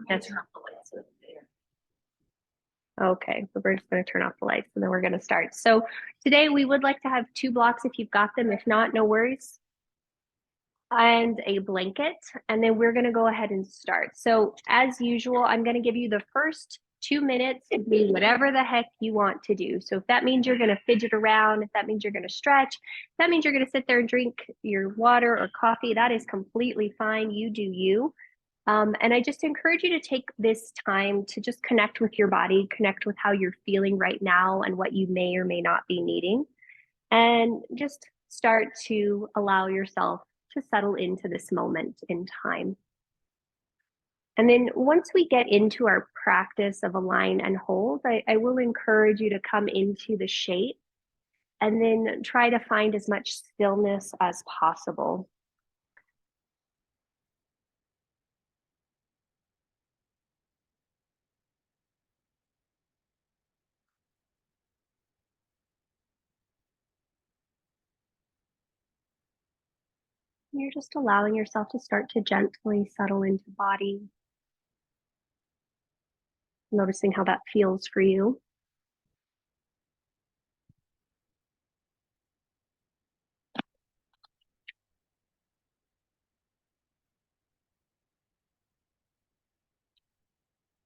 That's okay. So we're just going to turn off the lights and then we're going to start. So today we would like to have 2 blocks if you've got them. If not, no worries. And a blanket. And then we're going to go ahead and start. So as usual, I'm going to give you the first 2 minutes to do whatever the heck you want to do. So if that means you're going to fidget around, if that means you're going to stretch, if that means you're going to sit there and drink your water or coffee, that is completely fine. You do you. And I just encourage you to take this time to just connect with your body, connect with how you're feeling right now and what you may or may not be needing. And just start to allow yourself to settle into this moment in time. And then once we get into our practice of align and hold, I will encourage you to come into the shape and then try to find as much stillness as possible. You're just allowing yourself to start to gently settle into body, noticing how that feels for you.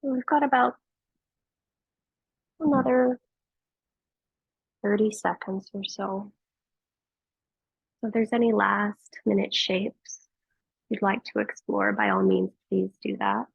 We've got about another 30 seconds or so. So if there's any last minute shapes you'd like to explore, by all means, please do that.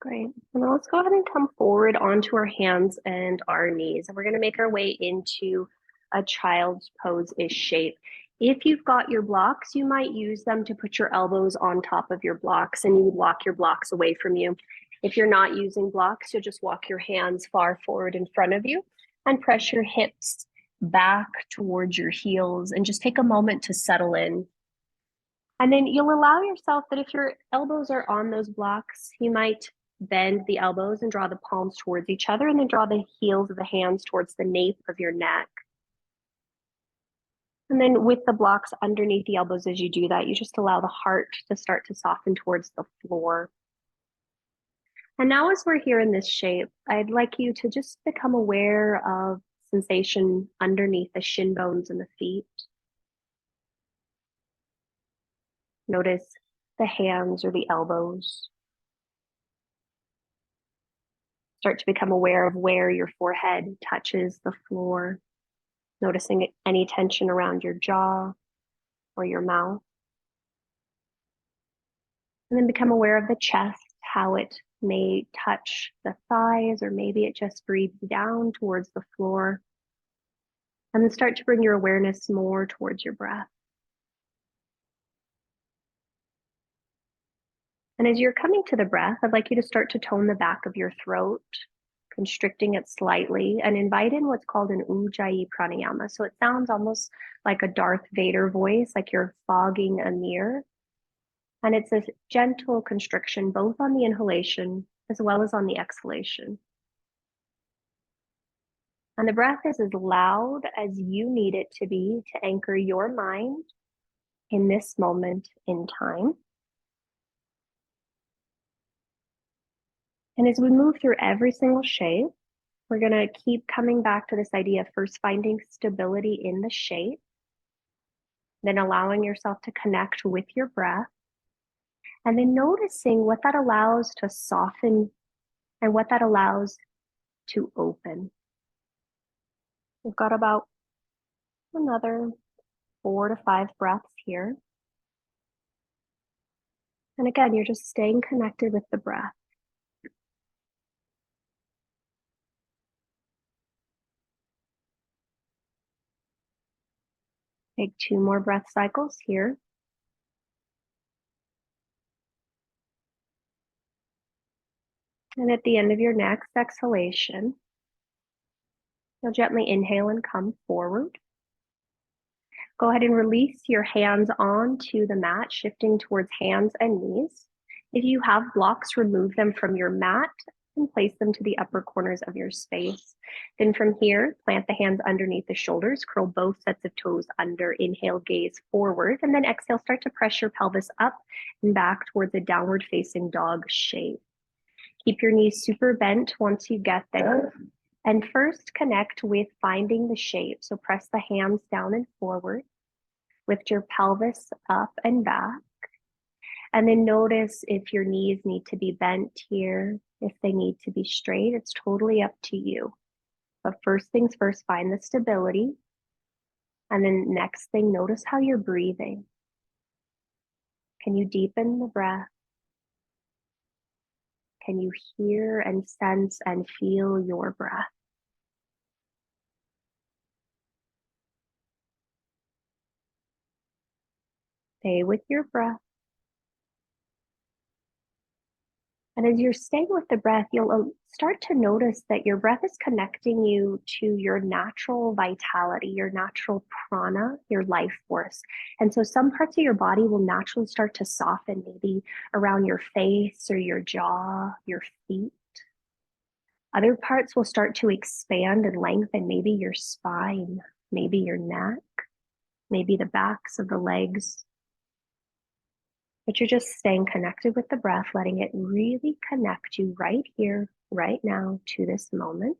Great. And then let's go ahead and come forward onto our hands and our knees. And we're going to make our way into a child's pose-ish shape. If you've got your blocks, you might use them to put your elbows on top of your blocks and you would walk your blocks away from you. If you're not using blocks, you'll just walk your hands far forward in front of you and press your hips back towards your heels and just take a moment to settle in. And then you'll allow yourself that if your elbows are on those blocks, you might bend the elbows and draw the palms towards each other and then draw the heels of the hands towards the nape of your neck. And then with the blocks underneath the elbows as you do that, you just allow the heart to start to soften towards the floor. And now as we're here in this shape, I'd like you to just become aware of sensation underneath the shin bones and the feet. Notice the hands or the elbows. Start to become aware of where your forehead touches the floor, noticing any tension around your jaw or your mouth. And then become aware of the chest, how it may touch the thighs, or maybe it just breathes down towards the floor. And then start to bring your awareness more towards your breath. And as you're coming to the breath, I'd like you to start to tone the back of your throat, constricting it slightly, and invite in what's called an Ujjayi pranayama. So it sounds almost like a Darth Vader voice, like you're fogging a mirror. And it's a gentle constriction, both on the inhalation as well as on the exhalation. And the breath is as loud as you need it to be to anchor your mind in this moment in time. And as we move through every single shape, we're going to keep coming back to this idea of first finding stability in the shape, then allowing yourself to connect with your breath, and then noticing what that allows to soften and what that allows to open. We've got about another 4 to 5 breaths here. And again, you're just staying connected with the breath. Take 2 more breath cycles here. And at the end of your next exhalation, you'll gently inhale and come forward. Go ahead and release your hands onto the mat, shifting towards hands and knees. If you have blocks, remove them from your mat and place them to the upper corners of your space. Then from here, plant the hands underneath the shoulders, curl both sets of toes under, inhale, gaze forward, and then exhale, start to press your pelvis up and back towards a downward facing dog shape. Keep your knees super bent once you get there. And first connect with finding the shape. So press the hands down and forward. Lift your pelvis up and back. And then notice if your knees need to be bent here, if they need to be straight, it's totally up to you. But first things first, find the stability. And then next thing, notice how you're breathing. Can you deepen the breath? Can you hear and sense and feel your breath? Stay with your breath. And as you're staying with the breath, you'll start to notice that your breath is connecting you to your natural vitality, your natural prana, your life force. And so some parts of your body will naturally start to soften, maybe around your face or your jaw, your feet. Other parts will start to expand and lengthen, maybe your spine, maybe your neck, maybe the backs of the legs. But you're just staying connected with the breath, letting it really connect you right here, right now to this moment.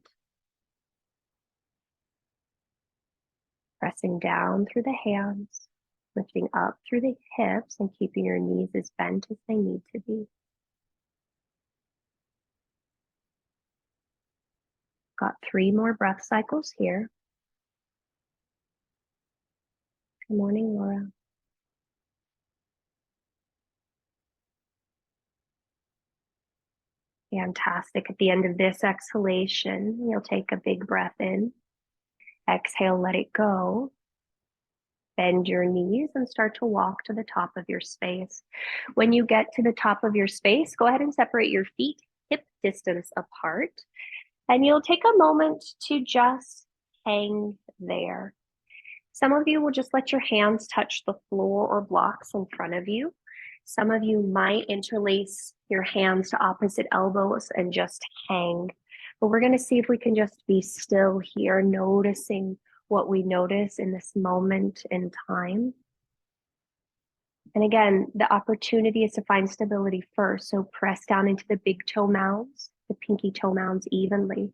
Pressing down through the hands, lifting up through the hips and keeping your knees as bent as they need to be. Got 3 more breath cycles here. Good morning, Laura. Fantastic. At the end of this exhalation, you'll take a big breath in. Exhale, let it go. Bend your knees and start to walk to the top of your space. When you get to the top of your space, go ahead and separate your feet hip distance apart. And you'll take a moment to just hang there. Some of you will just let your hands touch the floor or blocks in front of you. Some of you might interlace your hands to opposite elbows and just hang. But we're going to see if we can just be still here, noticing what we notice in this moment in time. And again, the opportunity is to find stability first. So press down into the big toe mounds, the pinky toe mounds evenly.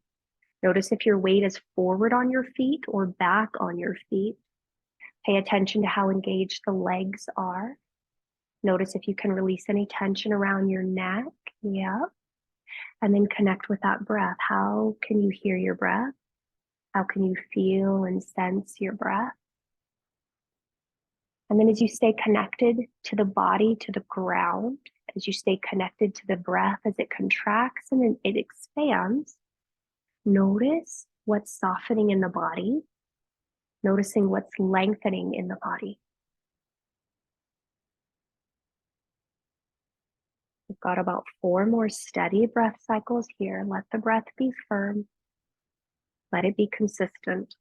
Notice if your weight is forward on your feet or back on your feet. Pay attention to how engaged the legs are. Notice if you can release any tension around your neck. Yep. And then connect with that breath. How can you hear your breath? How can you feel and sense your breath? And then as you stay connected to the body, to the ground, as you stay connected to the breath, as it contracts and then it expands, notice what's softening in the body, noticing what's lengthening in the body. We've got about 4 more steady breath cycles here. Let the breath be firm. Let it be consistent.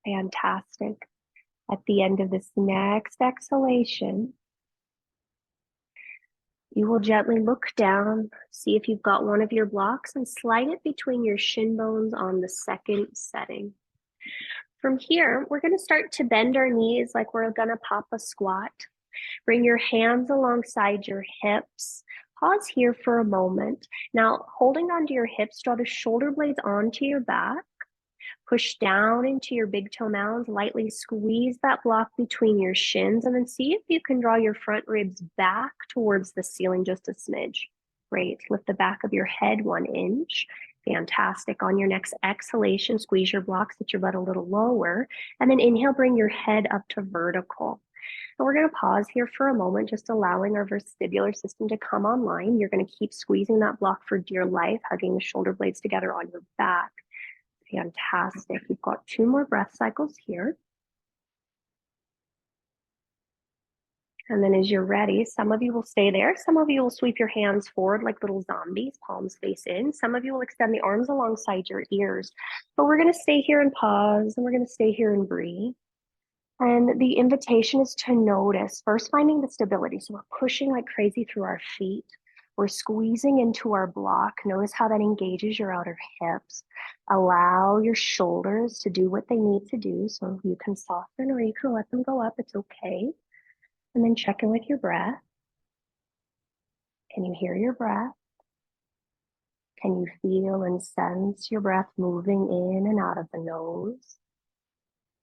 Fantastic. At the end of this next exhalation, you will gently look down, see if you've got one of your blocks, and slide it between your shin bones on the second setting. From here, we're going to start to bend our knees like we're going to pop a squat. Bring your hands alongside your hips. Pause here for a moment. Now, holding onto your hips, draw the shoulder blades onto your back. Push down into your big toe mounds, lightly squeeze that block between your shins, and then see if you can draw your front ribs back towards the ceiling just a smidge. Great. Lift the back of your head 1 inch. Fantastic. On your next exhalation, squeeze your blocks, sit your butt a little lower, and then inhale, bring your head up to vertical. And we're going to pause here for a moment, just allowing our vestibular system to come online. You're going to keep squeezing that block for dear life, hugging the shoulder blades together on your back. Fantastic. We've got 2 more breath cycles here. And then as you're ready, some of you will stay there. Some of you will sweep your hands forward like little zombies, palms face in. Some of you will extend the arms alongside your ears. But we're going to stay here and pause, and we're going to stay here and breathe. And the invitation is to notice, first finding the stability. So we're pushing like crazy through our feet. We're squeezing into our block. Notice how that engages your outer hips. Allow your shoulders to do what they need to do. So you can soften or you can let them go up. It's okay. And then check in with your breath. Can you hear your breath? Can you feel and sense your breath moving in and out of the nose?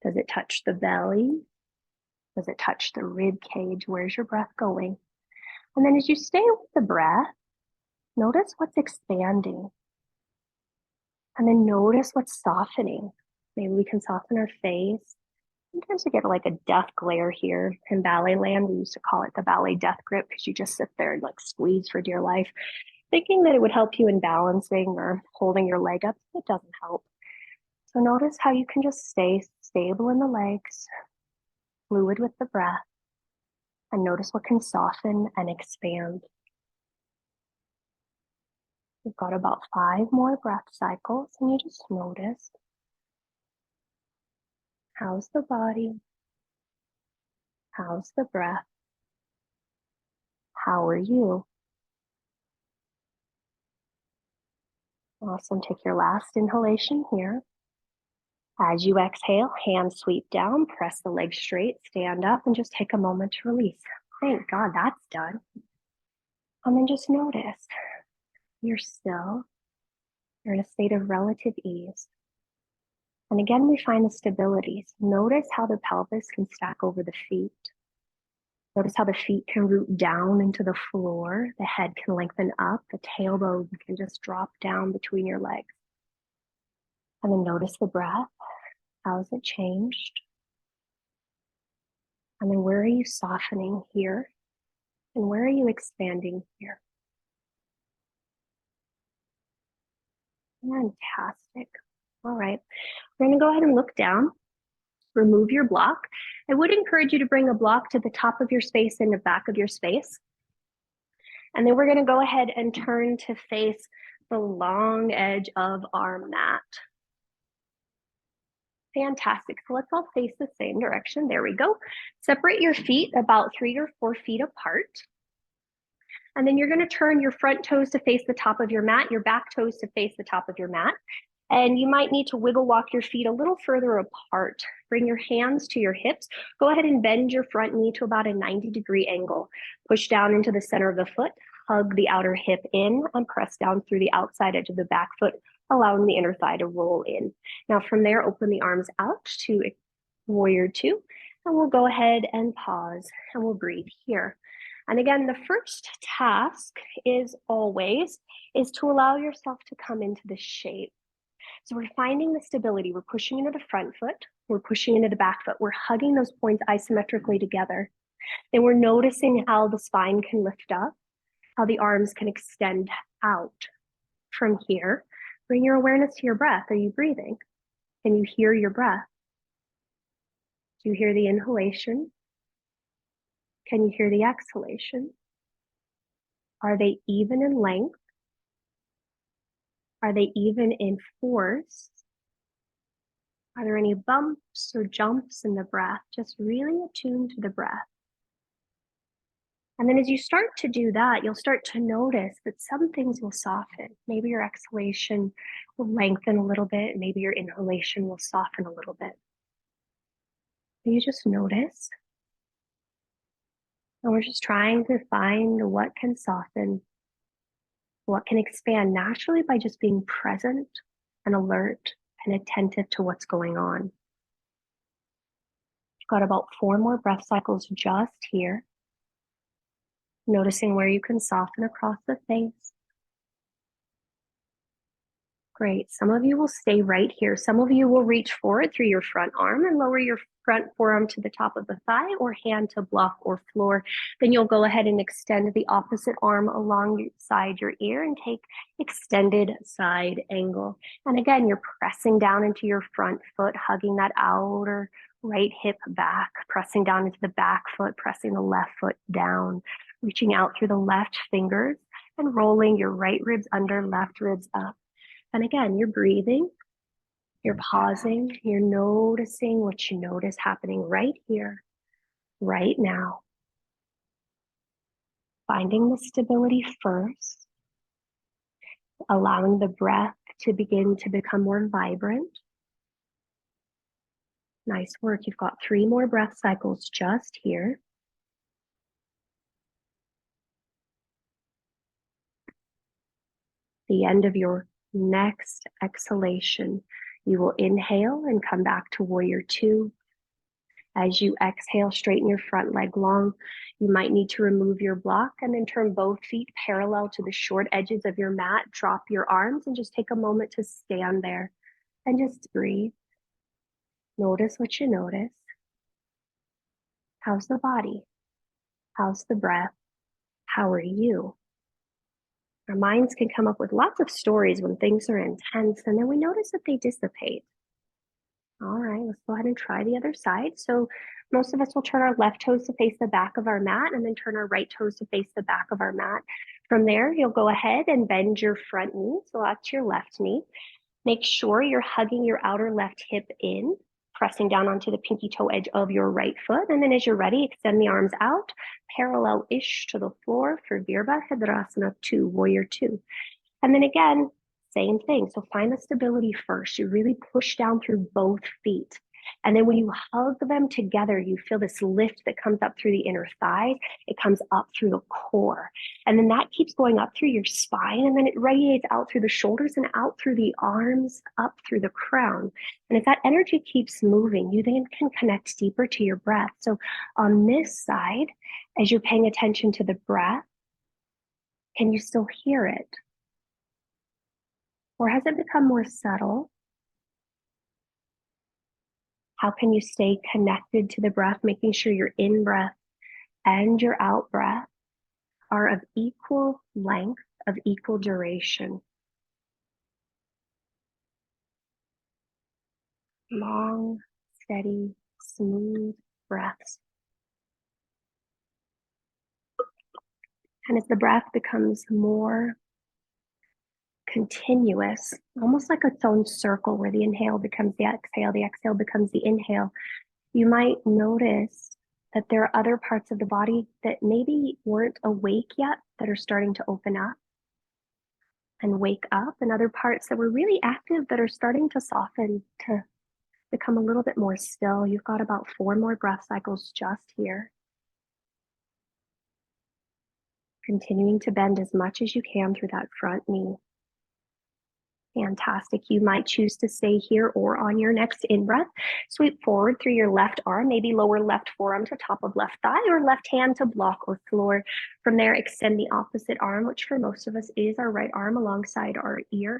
Does it touch the belly? Does it touch the rib cage? Where's your breath going? And then as you stay with the breath, notice what's expanding. And then notice what's softening. Maybe we can soften our face. Sometimes we get like a death glare here in ballet land. We used to call it the ballet death grip because you just sit there and like squeeze for dear life, thinking that it would help you in balancing or holding your leg up. It doesn't help. So notice how you can just stay stable in the legs, fluid with the breath, and notice what can soften and expand. We've got about 5 more breath cycles, and you just notice, how's the body? How's the breath? How are you? Awesome. Take your last inhalation here. As you exhale, hands sweep down, press the legs straight, stand up, and just take a moment to release. Thank God that's done. And then just notice you're still, you're in a state of relative ease. And again, we find the stabilities. Notice how the pelvis can stack over the feet. Notice how the feet can root down into the floor. The head can lengthen up. The tailbone can just drop down between your legs. And then notice the breath. How has it changed? And then where are you softening here? And where are you expanding here? Fantastic. All right. We're going to go ahead and look down. Remove your block. I would encourage you to bring a block to the top of your space and the back of your space. And then we're going to go ahead and turn to face the long edge of our mat. Fantastic. So let's all face the same direction. There we go. Separate your feet about 3 or 4 feet apart. And then you're going to turn your front toes to face the top of your mat, your back toes to face the top of your mat. And you might need to wiggle walk your feet a little further apart. Bring your hands to your hips. Go ahead and bend your front knee to about a 90-degree angle. Push down into the center of the foot, hug the outer hip in, and press down through the outside edge of the back foot, allowing the inner thigh to roll in. Now from there, open the arms out to warrior 2, and we'll go ahead and pause, and we'll breathe here. And again, the first task is to allow yourself to come into the shape. So we're finding the stability. We're pushing into the front foot. We're pushing into the back foot. We're hugging those points isometrically together. Then we're noticing how the spine can lift up, how the arms can extend out. From here, bring your awareness to your breath. Are you breathing? Can you hear your breath? Do you hear the inhalation? Can you hear the exhalation? Are they even in length? Are they even in force? Are there any bumps or jumps in the breath? Just really attune to the breath. And then as you start to do that, you'll start to notice that some things will soften. Maybe your exhalation will lengthen a little bit. Maybe your inhalation will soften a little bit. You just notice. And we're just trying to find what can soften, what can expand naturally by just being present and alert and attentive to what's going on. You've got about 4 more breath cycles just here. Noticing where you can soften across the face. Great. Some of you will stay right here. Some of you will reach forward through your front arm and lower your front forearm to the top of the thigh or hand to block or floor. Then you'll go ahead and extend the opposite arm alongside your ear and take extended side angle. And again, you're pressing down into your front foot, hugging that outer Right hip back, pressing down into the back foot, pressing the left foot down, reaching out through the left fingers and rolling your right ribs under, left ribs up. And again, you're breathing, you're pausing, you're noticing what you notice happening right here, right now. Finding the stability first, allowing the breath to begin to become more vibrant. Nice work. You've got 3 more breath cycles just here. The end of your next exhalation, you will inhale and come back to warrior 2. As you exhale, straighten your front leg long. You might need to remove your block and then turn both feet parallel to the short edges of your mat. Drop your arms and just take a moment to stand there and just breathe. Notice what you notice. How's the body? How's the breath? How are you? Our minds can come up with lots of stories when things are intense, and then we notice that they dissipate. All right, let's go ahead and try the other side. So most of us will turn our left toes to face the back of our mat and then turn our right toes to face the back of our mat. From there, you'll go ahead and bend your front knee. So that's your left knee. Make sure you're hugging your outer left hip in, pressing down onto the pinky toe edge of your right foot. And then as you're ready, extend the arms out, parallel-ish to the floor for Virabhadrasana 2, Warrior 2. And then again, same thing. So find the stability first. You really push down through both feet. And then when you hug them together, you feel this lift that comes up through the inner thighs. It comes up through the core. And then that keeps going up through your spine. And then it radiates out through the shoulders and out through the arms, up through the crown. And if that energy keeps moving, you then can connect deeper to your breath. So on this side, as you're paying attention to the breath, can you still hear it? Or has it become more subtle? How can you stay connected to the breath, making sure your in breath and your out breath are of equal length, of equal duration? Long, steady, smooth breaths. And as the breath becomes more continuous, almost like its own circle where the inhale becomes the exhale becomes the inhale, you might notice that there are other parts of the body that maybe weren't awake yet that are starting to open up and wake up, and other parts that were really active that are starting to soften, to become a little bit more still. You've got about 4 more breath cycles just here. Continuing to bend as much as you can through that front knee. Fantastic. You might choose to stay here or on your next in-breath. Sweep forward through your left arm, maybe lower left forearm to top of left thigh or left hand to block or floor. From there, extend the opposite arm, which for most of us is our right arm alongside our ear.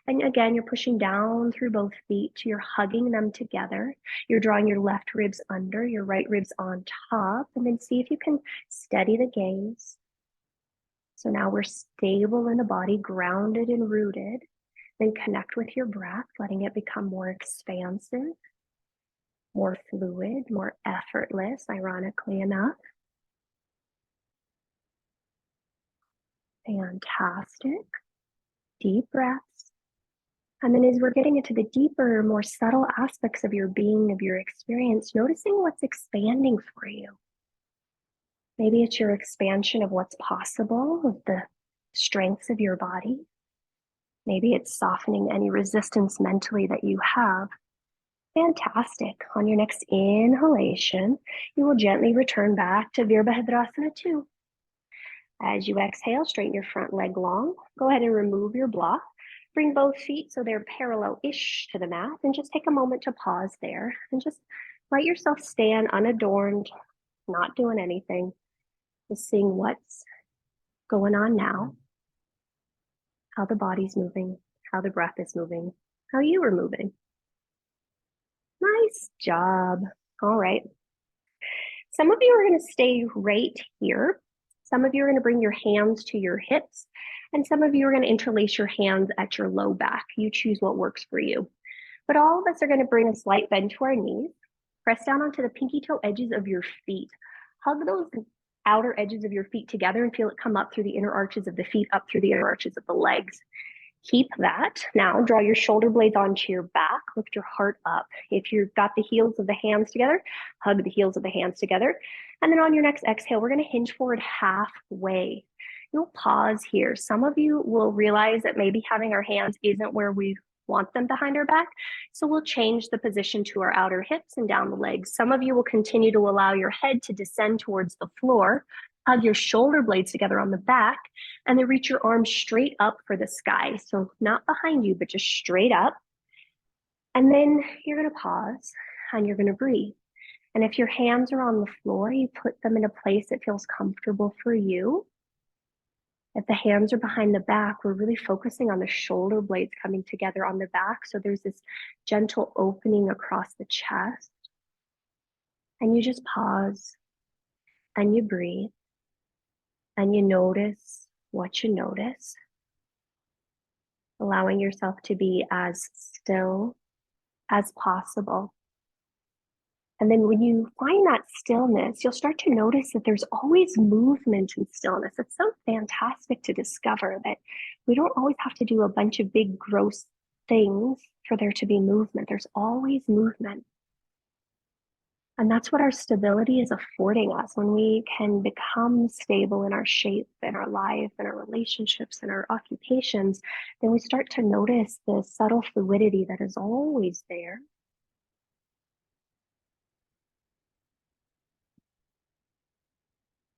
And again, you're pushing down through both feet. You're hugging them together. You're drawing your left ribs under, your right ribs on top, and then see if you can steady the gaze. So now we're stable in the body, grounded and rooted. Then connect with your breath, letting it become more expansive, more fluid, more effortless, ironically enough. Fantastic. Deep breaths. And then as we're getting into the deeper, more subtle aspects of your being, of your experience, noticing what's expanding for you. Maybe it's your expansion of what's possible, of the strengths of your body. Maybe it's softening any resistance mentally that you have. Fantastic. On your next inhalation, you will gently return back to Virabhadrasana 2. As you exhale, straighten your front leg long. Go ahead and remove your block. Bring both feet so they're parallel-ish to the mat, and just take a moment to pause there and just let yourself stand unadorned, not doing anything, just seeing what's going on now. How the body's moving, how the breath is moving, how you are moving. Nice job. All right. Some of you are going to stay right here. Some of you are going to bring your hands to your hips, and some of you are going to interlace your hands at your low back. You choose what works for you. But all of us are going to bring a slight bend to our knees. Press down onto the pinky toe edges of your feet. Hug those outer edges of your feet together and feel it come up through the inner arches of the feet, up through the inner arches of the legs. Keep that. Now draw your shoulder blades onto your back, lift your heart up. If you've got the heels of the hands together, hug the heels of the hands together. And then on your next exhale, we're gonna hinge forward halfway. You'll pause here. Some of you will realize that maybe having our hands isn't where we want them behind our back. So we'll change the position to our outer hips and down the legs. Some of you will continue to allow your head to descend towards the floor. Hug your shoulder blades together on the back, and then reach your arms straight up for the sky. So not behind you, but just straight up. And then you're gonna pause and you're gonna breathe. And if your hands are on the floor, you put them in a place that feels comfortable for you. If the hands are behind the back, we're really focusing on the shoulder blades coming together on the back. So there's this gentle opening across the chest. And you just pause and you breathe and you notice what you notice, allowing yourself to be as still as possible. And then when you find that stillness, you'll start to notice that there's always movement in stillness. It's so fantastic to discover that we don't always have to do a bunch of big, gross things for there to be movement. There's always movement. And that's what our stability is affording us. When we can become stable in our shape, in our life, in our relationships, in our occupations, then we start to notice the subtle fluidity that is always there.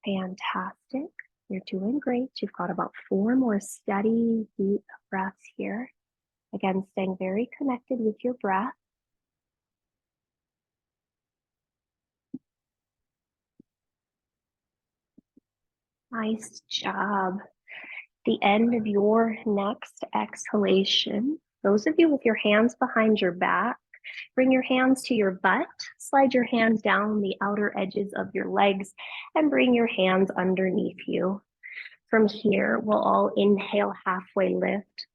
Fantastic. You're doing great. You've got about 4 more steady, deep breaths here. Again, staying very connected with your breath. Nice job. The end of your next exhalation, those of you with your hands behind your back, bring your hands to your butt, slide your hands down the outer edges of your legs, and bring your hands underneath you. From here, we'll all inhale, halfway lift.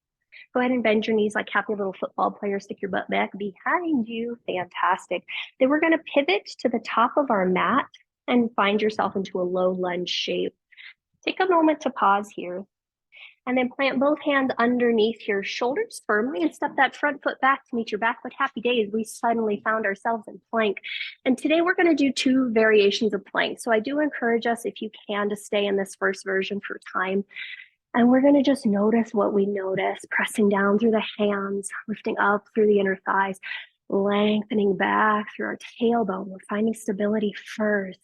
Go ahead and bend your knees like happy little football players. Stick your butt back behind you. Fantastic. Then we're going to pivot to the top of our mat and find yourself into a low lunge shape. Take a moment to pause here. And then plant both hands underneath your shoulders firmly and step that front foot back to meet your back foot. Happy days, we suddenly found ourselves in plank. And today we're going to do 2 variations of plank. So I do encourage us, if you can, to stay in this first version for time. And we're going to just notice what we notice, pressing down through the hands, lifting up through the inner thighs, lengthening back through our tailbone. We're finding stability first.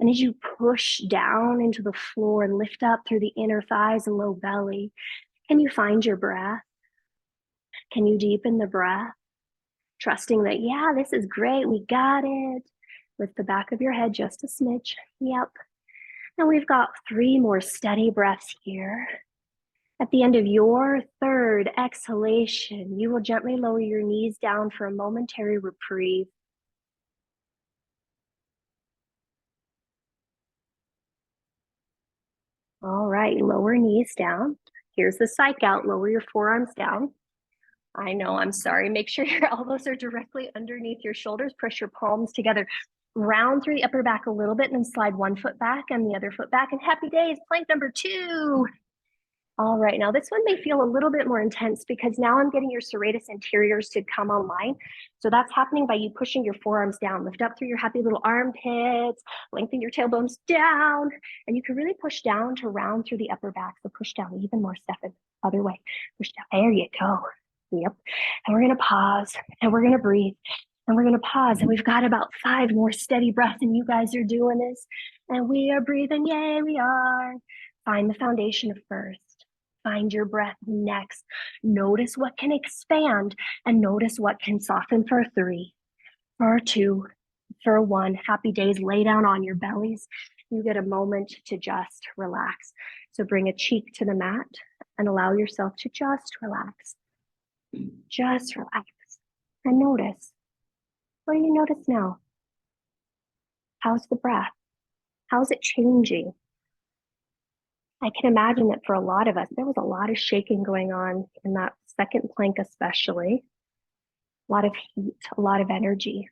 And as you push down into the floor and lift up through the inner thighs and low belly, can you find your breath? Can you deepen the breath? Trusting that, yeah, this is great. We got it. Lift the back of your head just a smidge. Yep. And we've got 3 more steady breaths here. At the end of your 3rd exhalation, you will gently lower your knees down for a momentary reprieve. All right, lower knees down. Here's the psych out. Lower your forearms down. I know, I'm sorry. Make sure your elbows are directly underneath your shoulders. Press your palms together. Round through the upper back a little bit and then slide one foot back and the other foot back. And happy days, plank number 2. All right, now this one may feel a little bit more intense because now I'm getting your serratus anteriors to come online. So that's happening by you pushing your forearms down. Lift up through your happy little armpits, lengthen your tailbones down, and you can really push down to round through the upper back. So push down even more, Stefan. Other way. Push down. There you go. Yep. And we're going to pause and we're going to breathe and we're going to pause. And we've got about 5 more steady breaths and you guys are doing this and we are breathing. Yay, we are. Find the foundation first. Find your breath next. Notice what can expand and notice what can soften for 3, for 2, for 1. Happy days. Lay down on your bellies. You get a moment to just relax. So bring a cheek to the mat and allow yourself to just relax. Just relax and notice. What do you notice now? How's the breath? How's it changing? I can imagine that for a lot of us, there was a lot of shaking going on in that second plank especially. A lot of heat, a lot of energy.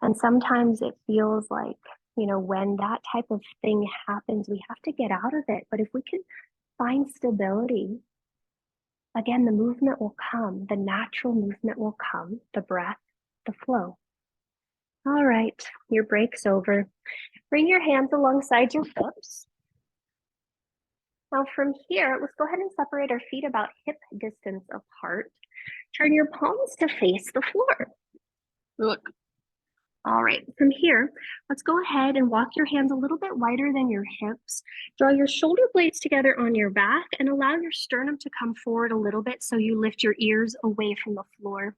And sometimes it feels like, when that type of thing happens, we have to get out of it. But if we can find stability, again, the movement will come, the natural movement will come, the breath, the flow. All right, your break's over. Bring your hands alongside your hips. Now from here, let's go ahead and separate our feet about hip distance apart. Turn your palms to face the floor. Look. All right, from here, let's go ahead and walk your hands a little bit wider than your hips. Draw your shoulder blades together on your back and allow your sternum to come forward a little bit so you lift your ears away from the floor.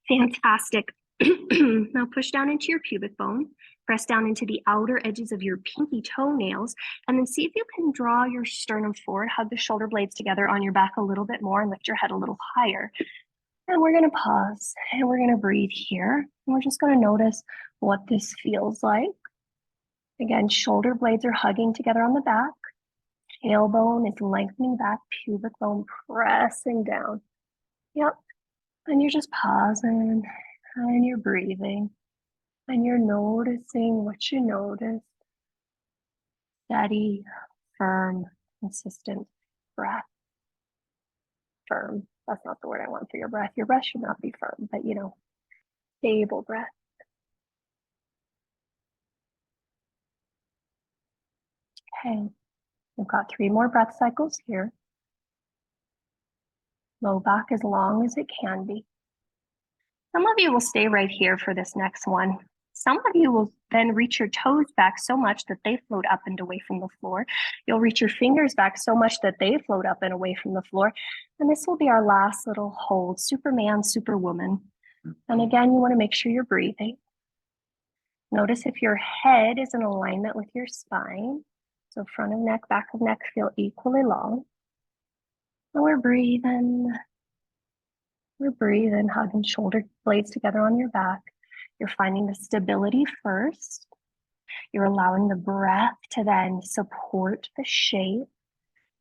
Fantastic. Now push down into your pubic bone, press down into the outer edges of your pinky toenails, and then see if you can draw your sternum forward, hug the shoulder blades together on your back a little bit more and lift your head a little higher. And we're gonna pause and we're gonna breathe here. And we're just gonna notice what this feels like. Again, shoulder blades are hugging together on the back. Tailbone is lengthening back, pubic bone pressing down. Yep. And you're just pausing and you're breathing and you're noticing what you notice. Steady, firm, consistent breath. Firm. That's not the word I want for your breath. Your breath should not be firm, but stable breath. Okay. We've got 3 more breath cycles here. Low back as long as it can be. Some of you will stay right here for this next one. Some of you will then reach your toes back so much that they float up and away from the floor. You'll reach your fingers back so much that they float up and away from the floor. And this will be our last little hold, Superman, Superwoman. And again, you want to make sure you're breathing. Notice if your head is in alignment with your spine. So front of neck, back of neck feel equally long. And we're breathing. We're breathing, hugging shoulder blades together on your back. You're finding the stability first. You're allowing the breath to then support the shape.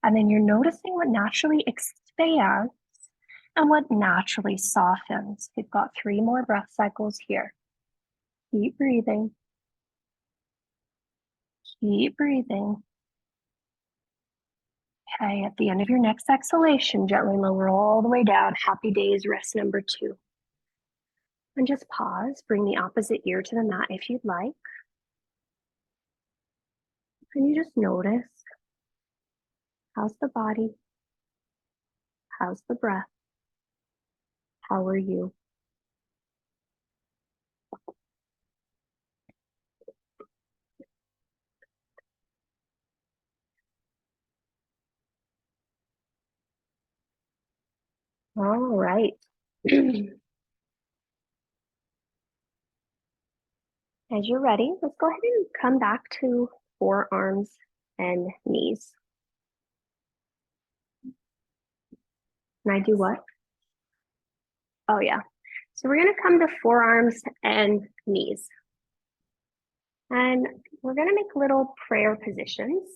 And then you're noticing what naturally expands and what naturally softens. We've got 3 more breath cycles here. Keep breathing. Keep breathing. Okay, at the end of your next exhalation, gently lower all the way down. Happy days, rest number 2. And just pause, bring the opposite ear to the mat if you'd like. And you just notice, how's the body? How's the breath? How are you? All right. As you're ready, let's go ahead and come back to forearms and knees. And I do what? Oh yeah. So we're gonna come to forearms and knees. And we're gonna make little prayer positions.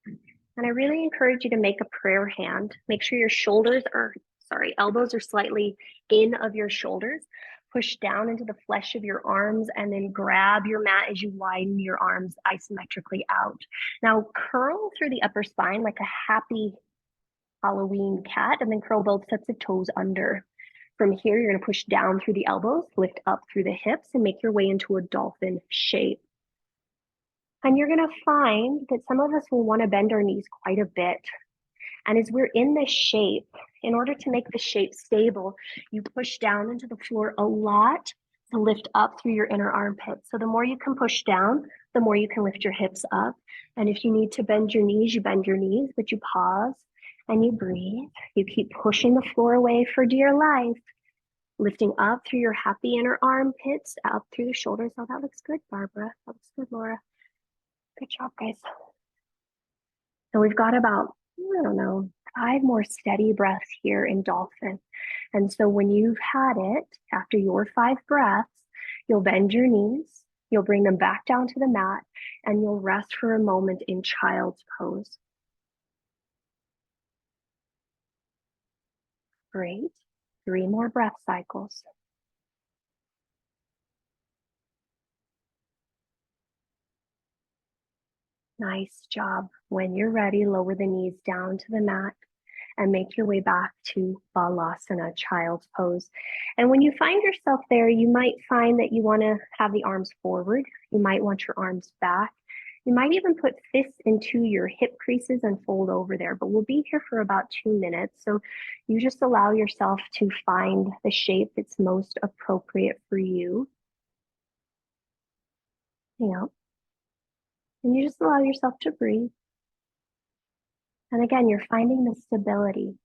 And I really encourage you to make a prayer hand. Make sure your elbows are slightly in of your shoulders. Push down into the flesh of your arms and then grab your mat as you widen your arms isometrically out. Now curl through the upper spine like a happy Halloween cat and then curl both sets of toes under. From here, you're gonna push down through the elbows, lift up through the hips and make your way into a dolphin shape. And you're gonna find that some of us will wanna bend our knees quite a bit. And as we're in this shape, in order to make the shape stable, you push down into the floor a lot to lift up through your inner armpit. So the more you can push down, the more you can lift your hips up. And if you need to bend your knees, you bend your knees, but you pause and you breathe. You keep pushing the floor away for dear life, lifting up through your happy inner armpits, up through the shoulders. Oh, that looks good, Barbara. That looks good, Laura. Good job, guys. So we've got about, 5 more steady breaths here in dolphin. And so when you've had it, after your 5 breaths, you'll bend your knees, you'll bring them back down to the mat, and you'll rest for a moment in child's pose. Great. 3 more breath cycles. Nice job. When you're ready, lower the knees down to the mat and make your way back to Balasana, child's pose. And when you find yourself there, you might find that you want to have the arms forward. You might want your arms back. You might even put fists into your hip creases and fold over there, but we'll be here for about 2 minutes. So you just allow yourself to find the shape that's most appropriate for you. Yeah. And you just allow yourself to breathe. And again, you're finding the stability.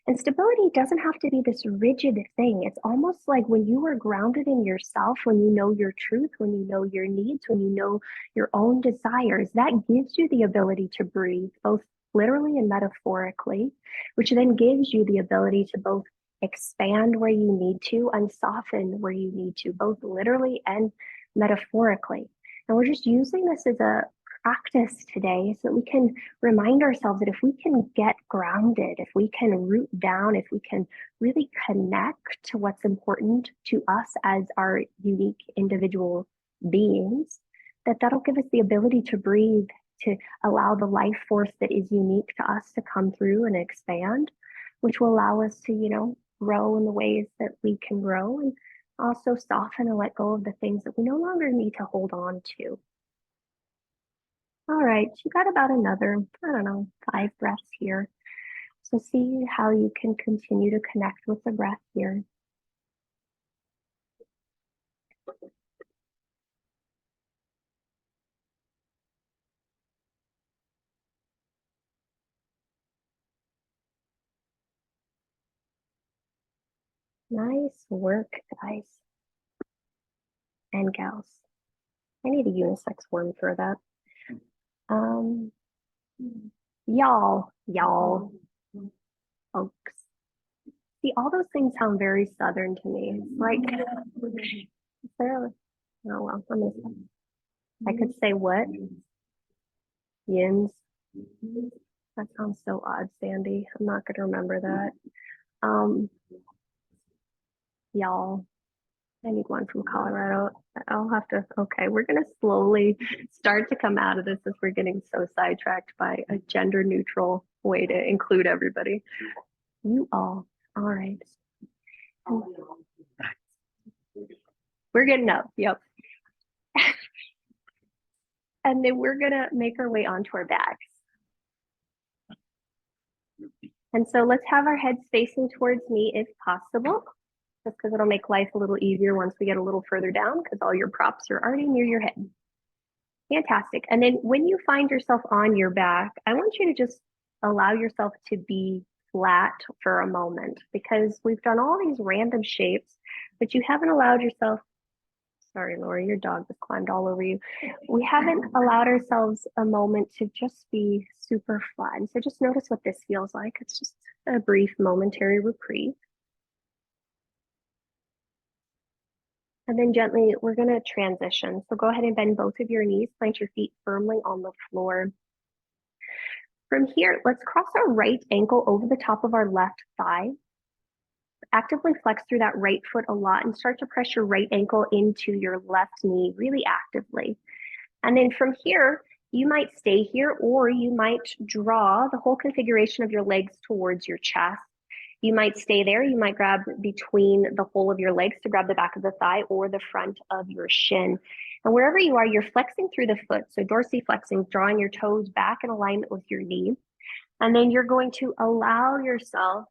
And stability doesn't have to be this rigid thing. It's almost like when you are grounded in yourself, when you know your truth, when you know your needs, when you know your own desires, that gives you the ability to breathe, both literally and metaphorically, which then gives you the ability to both expand where you need to and soften where you need to, both literally and metaphorically. And we're just using this as a practice today so that we can remind ourselves that if we can get grounded, if we can root down, if we can really connect to what's important to us as our unique individual beings, that that'll give us the ability to breathe, to allow the life force that is unique to us to come through and expand, which will allow us to, grow in the ways that we can grow and also soften and let go of the things that we no longer need to hold on to. All right, you got about another, 5 breaths here. So see how you can continue to connect with the breath here. Nice work, guys and gals. I need a unisex word for that. Um, y'all, folks. See, all those things sound very Southern to me. It's like, is there, oh well, I could say what? Yins. That sounds so odd, Sandy. I'm not going to remember that. Y'all. I need one from Colorado. I'll have to, okay, we're going to slowly start to come out of this as we're getting so sidetracked by a gender neutral way to include everybody. You all right. We're getting up, yep. And then we're going to make our way onto our backs. And so let's have our heads facing towards me if possible, just because it'll make life a little easier once we get a little further down because all your props are already near your head. Fantastic. And then when you find yourself on your back, I want you to just allow yourself to be flat for a moment because we've done all these random shapes, but you haven't allowed yourself. Sorry, Laura, your dog just climbed all over you. We haven't allowed ourselves a moment to just be super flat. And so just notice what this feels like. It's just a brief momentary reprieve. And then gently, we're going to transition. So go ahead and bend both of your knees, plant your feet firmly on the floor. From here, let's cross our right ankle over the top of our left thigh. Actively flex through that right foot a lot and start to press your right ankle into your left knee really actively. And then from here, you might stay here or you might draw the whole configuration of your legs towards your chest. You might stay there. You might grab between the whole of your legs to grab the back of the thigh or the front of your shin. And wherever you are, you're flexing through the foot. So dorsiflexing, drawing your toes back in alignment with your knee. And then you're going to allow yourself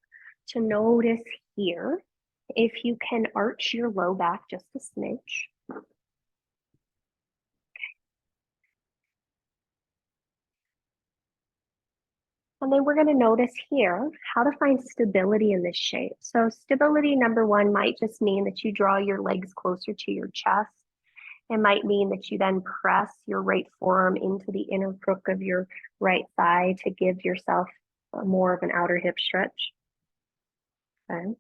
to notice here if you can arch your low back just a smidge. And then we're going to notice here how to find stability in this shape. So stability, number one, might just mean that you draw your legs closer to your chest. It might mean that you then press your right forearm into the inner crook of your right thigh to give yourself more of an outer hip stretch. Okay.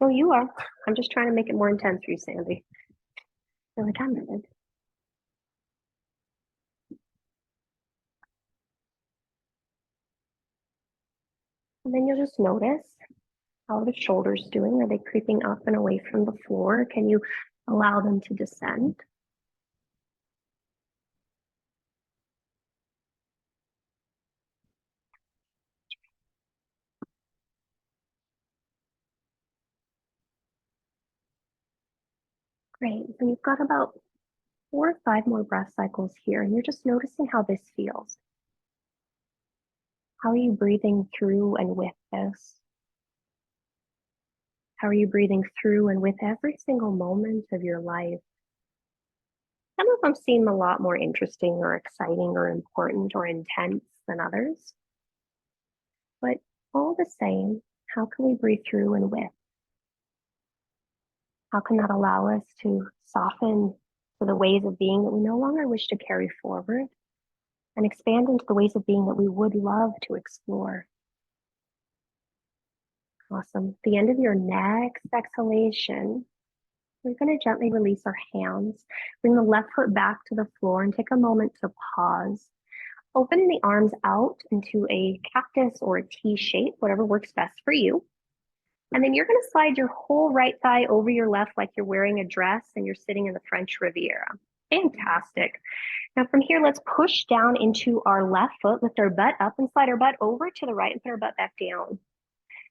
Oh, you are. I'm just trying to make it more intense for you, Sandy. You're like, I'm good. And then you'll just notice how are the shoulders doing? Are they creeping up and away from the floor? Can you allow them to descend? Great. So you've got about 4 or 5 more breath cycles here, and you're just noticing how this feels. How are you breathing through and with this? How are you breathing through and with every single moment of your life? Some of them seem a lot more interesting or exciting or important or intense than others. But all the same, how can we breathe through and with? How can that allow us to soften to the ways of being that we no longer wish to carry forward and expand into the ways of being that we would love to explore? Awesome. At the end of your next exhalation, we're going to gently release our hands. Bring the left foot back to the floor and take a moment to pause. Opening the arms out into a cactus or a T shape, whatever works best for you. And then you're going to slide your whole right thigh over your left like you're wearing a dress and you're sitting in the French Riviera. Fantastic. Now from here, let's push down into our left foot, lift our butt up and slide our butt over to the right and put our butt back down.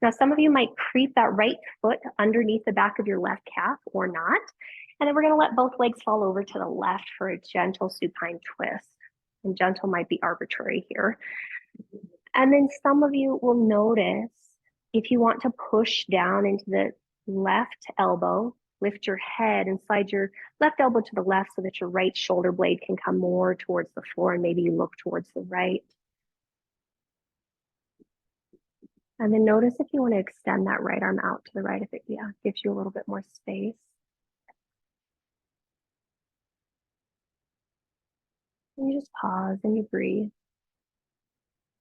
Now, some of you might creep that right foot underneath the back of your left calf or not. And then we're going to let both legs fall over to the left for a gentle supine twist. And gentle might be arbitrary here. And then some of you will notice if you want to push down into the left elbow, lift your head and slide your left elbow to the left so that your right shoulder blade can come more towards the floor and maybe you look towards the right. And then notice if you want to extend that right arm out to the right, if it gives you a little bit more space. And you just pause and you breathe.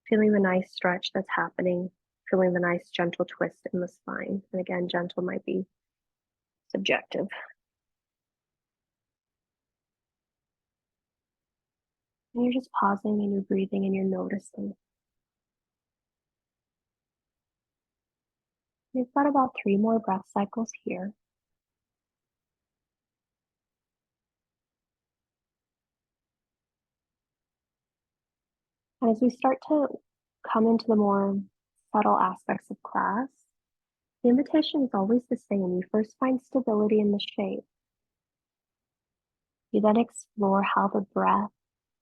Feeling the nice stretch that's happening, feeling the nice gentle twist in the spine. And again, gentle might be subjective. And you're just pausing and you're breathing and you're noticing. We've got about 3 more breath cycles here. And as we start to come into the more subtle aspects of class, the invitation is always the same. You first find stability in the shape. You then explore how the breath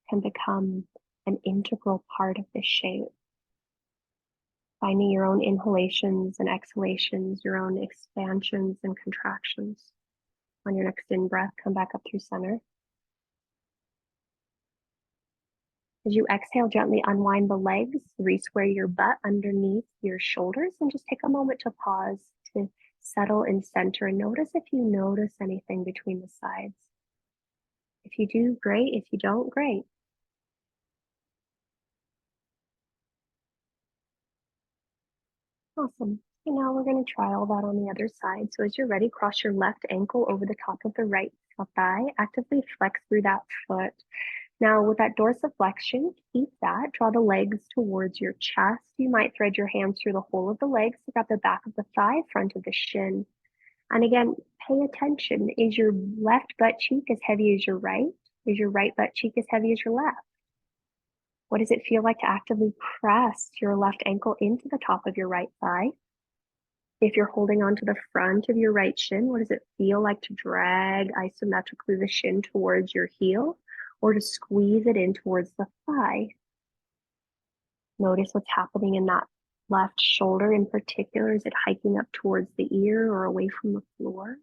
can become an integral part of the shape. Finding your own inhalations and exhalations, your own expansions and contractions. On your next in-breath, come back up through center. As you exhale, gently unwind the legs, re-square your butt underneath your shoulders, and just take a moment to pause to settle in center and notice if you notice anything between the sides. If you do, great. If you don't, great. Awesome. And now we're going to try all that on the other side. So as you're ready, cross your left ankle over the top of the right thigh. Actively flex through that foot. Now with that dorsiflexion, keep that. Draw the legs towards your chest. You might thread your hands through the whole of the legs to grab the back of the thigh, front of the shin. And again, pay attention. Is your left butt cheek as heavy as your right? Is your right butt cheek as heavy as your left? What does it feel like to actively press your left ankle into the top of your right thigh? If you're holding on to the front of your right shin, what does it feel like to drag isometrically the shin towards your heel or to squeeze it in towards the thigh? Notice what's happening in that left shoulder in particular. Is it hiking up towards the ear or away from the floor?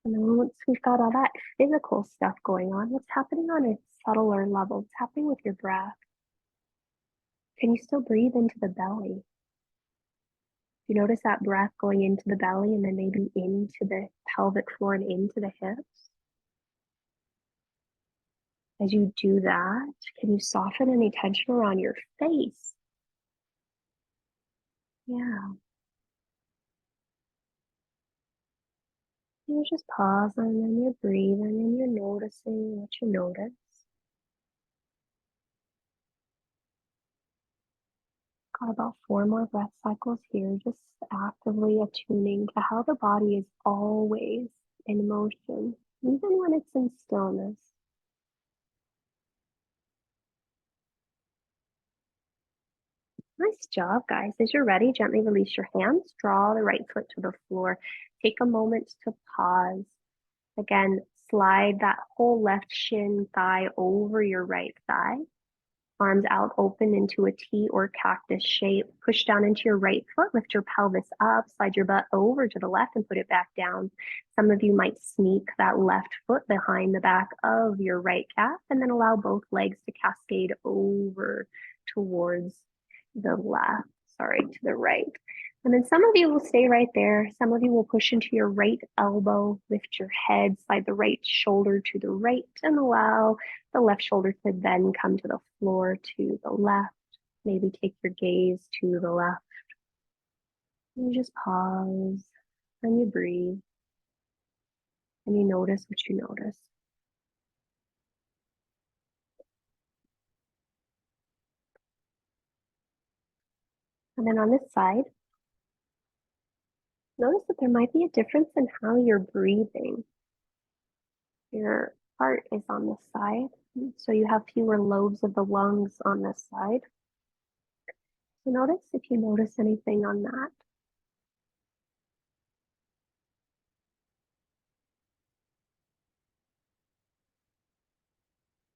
And then once we've got all that physical stuff going on, what's happening on a subtler level? What's happening with your breath? Can you still breathe into the belly? You notice that breath going into the belly and then maybe into the pelvic floor and into the hips. As you do that, can you soften any tension around your face? Yeah. You're just pausing and you're breathing and you're noticing what you notice. Got about 4 more breath cycles here, just actively attuning to how the body is always in motion, even when it's in stillness. Nice job, guys. As you're ready, gently release your hands. Draw the right foot to the floor. Take a moment to pause. Again, slide that whole left shin thigh over your right thigh. Arms out open into a T or cactus shape. Push down into your right foot, lift your pelvis up, slide your butt over to the left and put it back down. Some of you might sneak that left foot behind the back of your right calf and then allow both legs to cascade over towards the left, to the right. And then some of you will stay right there. Some of you will push into your right elbow, lift your head, slide the right shoulder to the right, and allow the left shoulder to then come to the floor to the left. Maybe take your gaze to the left. And you just pause and you breathe and you notice what you notice. And then on this side, notice that there might be a difference in how you're breathing. Your heart is on this side, so you have fewer lobes of the lungs on this side. So notice if you notice anything on that.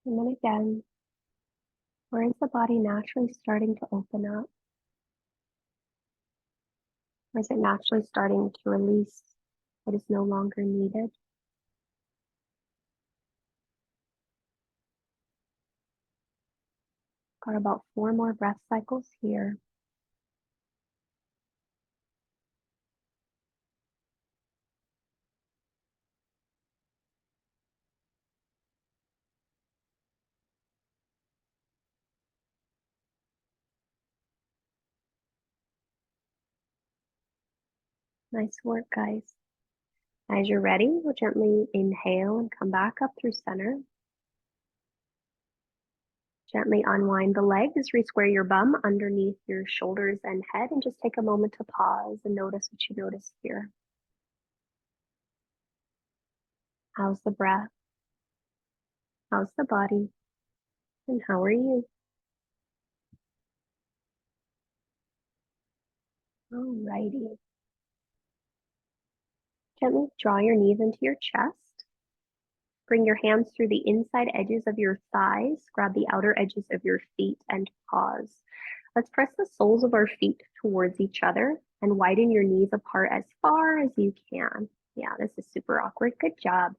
And then again, where is the body naturally starting to open up? Or is it naturally starting to release what is no longer needed? Got about 4 more breath cycles here. Nice work, guys. As you're ready, we'll gently inhale and come back up through center. Gently unwind the legs, re-square your bum underneath your shoulders and head, and just take a moment to pause and notice what you notice here. How's the breath? How's the body? And how are you? Alrighty. Gently draw your knees into your chest. Bring your hands through the inside edges of your thighs. Grab the outer edges of your feet and pause. Let's press the soles of our feet towards each other and widen your knees apart as far as you can. Yeah, this is super awkward. Good job.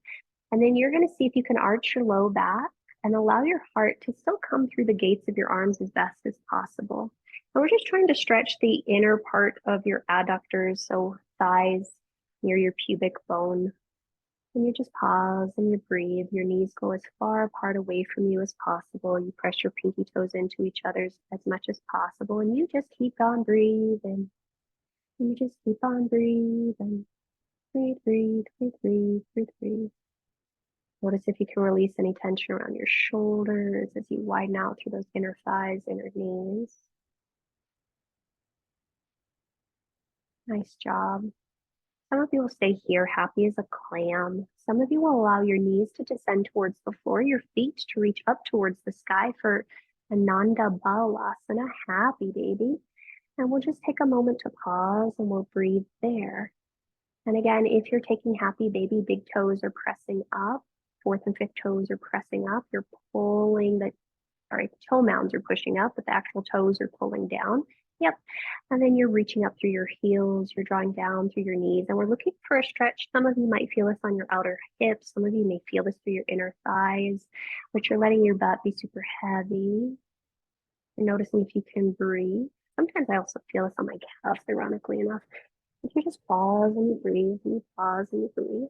And then you're going to see if you can arch your low back and allow your heart to still come through the gates of your arms as best as possible. And we're just trying to stretch the inner part of your adductors, so thighs near your pubic bone. And you just pause and you breathe. Your knees go as far apart away from you as possible. You press your pinky toes into each other's as much as possible. And you just keep on breathing. And you just keep on breathing. Breathe, breathe, breathe, breathe, breathe, breathe. Notice if you can release any tension around your shoulders as you widen out through those inner thighs, inner knees. Nice job. Some of you will stay here happy as a clam. Some of you will allow your knees to descend towards the floor, your feet to reach up towards the sky for Ananda Balasana, happy baby. And we'll just take a moment to pause and we'll breathe there. And again, if you're taking happy baby, big toes are pressing up, fourth and fifth toes are pressing up. You're pulling the toe mounds are pushing up, but the actual toes are pulling down. Yep. And then you're reaching up through your heels, you're drawing down through your knees, and we're looking for a stretch. Some of you might feel this on your outer hips. Some of you may feel this through your inner thighs, but you're letting your butt be super heavy. You're noticing if you can breathe. Sometimes I also feel this on my calves, ironically enough. If you just pause and you breathe, and you pause and you breathe.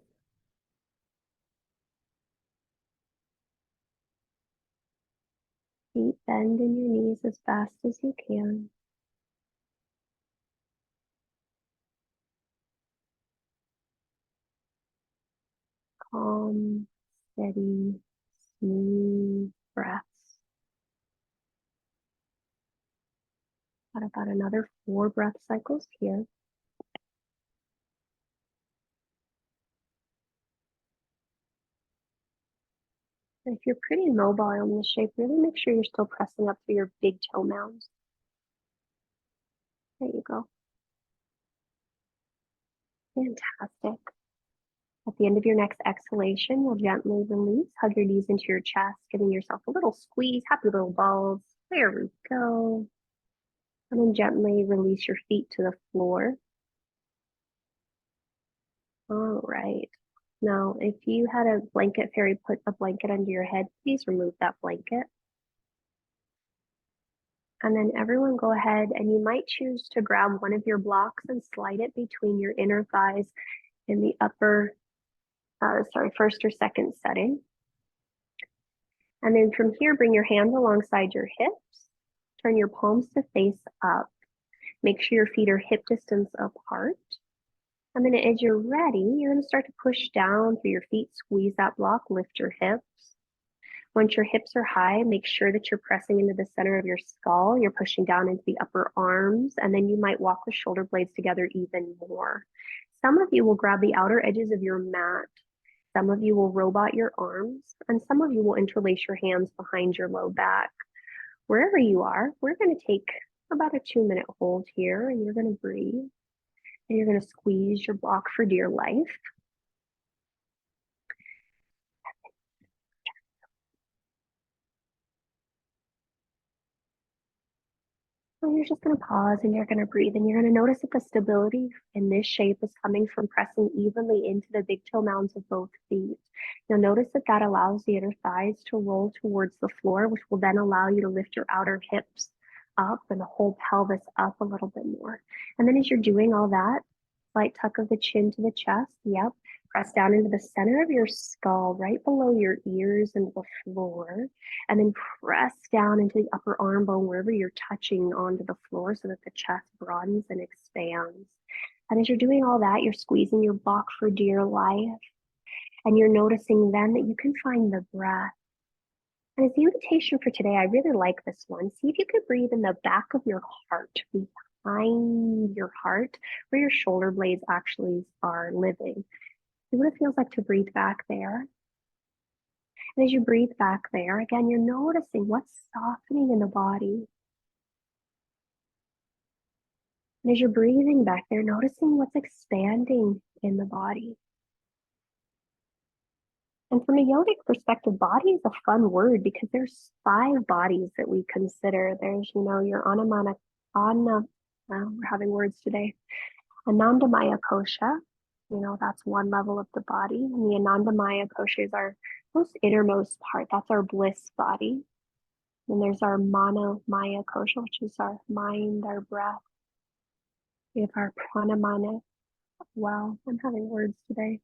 Deep bend in your knees as fast as you can. Calm, steady, smooth breaths. Got about another 4 breath cycles here. And if you're pretty mobile in this shape, really make sure you're still pressing up through your big toe mounds. There you go. Fantastic. At the end of your next exhalation, you'll gently release, hug your knees into your chest, giving yourself a little squeeze, happy little balls. There we go. And then gently release your feet to the floor. All right. Now, if you had a blanket fairy put a blanket under your head, please remove that blanket. And then everyone go ahead and you might choose to grab one of your blocks and slide it between your inner thighs in the upper, first or second setting. And then from here, bring your hands alongside your hips. Turn your palms to face up. Make sure your feet are hip distance apart. And then as you're ready, you're going to start to push down through your feet, squeeze that block, lift your hips. Once your hips are high, make sure that you're pressing into the center of your skull. You're pushing down into the upper arms, and then you might walk the shoulder blades together even more. Some of you will grab the outer edges of your mat. Some of you will robot your arms, and some of you will interlace your hands behind your low back. Wherever you are, we're going to take about a 2-minute hold here, and you're going to breathe, and you're going to squeeze your block for dear life. So you're just going to pause and you're going to breathe, and you're going to notice that the stability in this shape is coming from pressing evenly into the big toe mounds of both feet. You'll notice that that allows the inner thighs to roll towards the floor, which will then allow you to lift your outer hips up and the whole pelvis up a little bit more. And then as you're doing all that, slight tuck of the chin to the chest. Yep. Press down into the center of your skull, right below your ears and the floor. And then press down into the upper arm bone wherever you're touching onto the floor so that the chest broadens and expands. And as you're doing all that, you're squeezing your block for dear life. And you're noticing then that you can find the breath. And as the invitation for today, I really like this one. See if you could breathe in the back of your heart, behind your heart, where your shoulder blades actually are living. See what it feels like to breathe back there. And as you breathe back there, again, you're noticing what's softening in the body. And as you're breathing back there, noticing what's expanding in the body. And from a yogic perspective, body is a fun word because there's 5 bodies that we consider. There's, your we're having words today. Anandamaya kosha, that's one level of the body. And the Anandamaya kosha is our most innermost part. That's our bliss body. And there's our Manomaya kosha, which is our mind, our breath. We have our Pranamana. Wow, I'm having words today.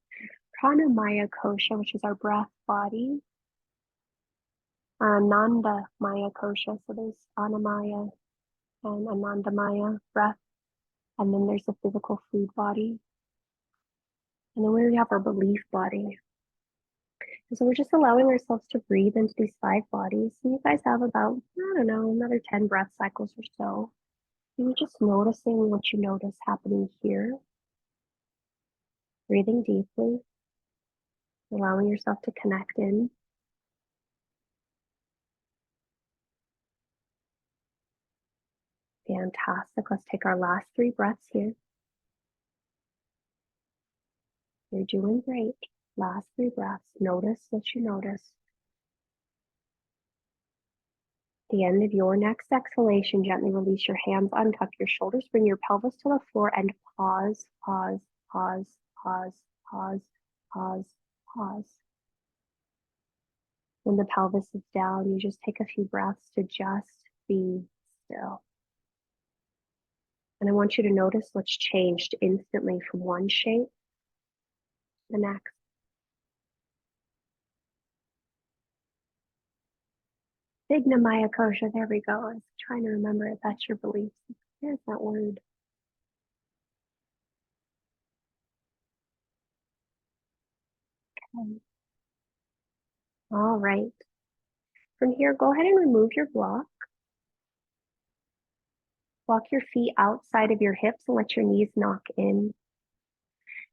Pranamaya kosha, which is our breath body. Ananda Maya kosha, so there's Anamaya and Anandamaya breath. And then there's the physical food body. And then we have our belief body. And so we're just allowing ourselves to breathe into these 5 bodies. And you guys have about, another 10 breath cycles or so. And you're just noticing what you notice happening here. Breathing deeply. Allowing yourself to connect in. Fantastic. Let's take our last 3 breaths here. You're doing great. Last 3 breaths. Notice what you notice. At the end of your next exhalation, gently release your hands, untuck your shoulders, bring your pelvis to the floor, and pause, pause, pause, pause, pause, pause, pause. When the pelvis is down, you just take a few breaths to just be still. And I want you to notice what's changed instantly from one shape to the next. Vignamaya kosha, there we go. I was trying to remember it. That's your beliefs. There's that word. Okay. All right. From here, go ahead and remove your block. Walk your feet outside of your hips and let your knees knock in.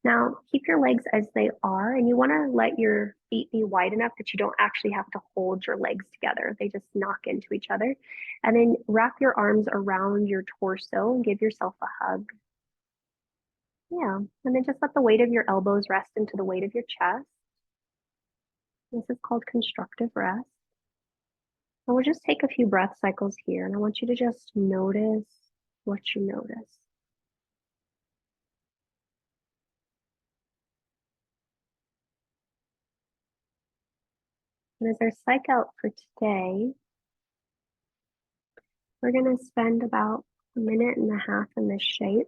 Now, keep your legs as they are, and you want to let your feet be wide enough that you don't actually have to hold your legs together. They just knock into each other. And then wrap your arms around your torso and give yourself a hug. Yeah. And then just let the weight of your elbows rest into the weight of your chest. This is called constructive rest. And we'll just take a few breath cycles here, and I want you to just notice what you notice. And as our psych out for today, we're going to spend about a minute and a half in this shape.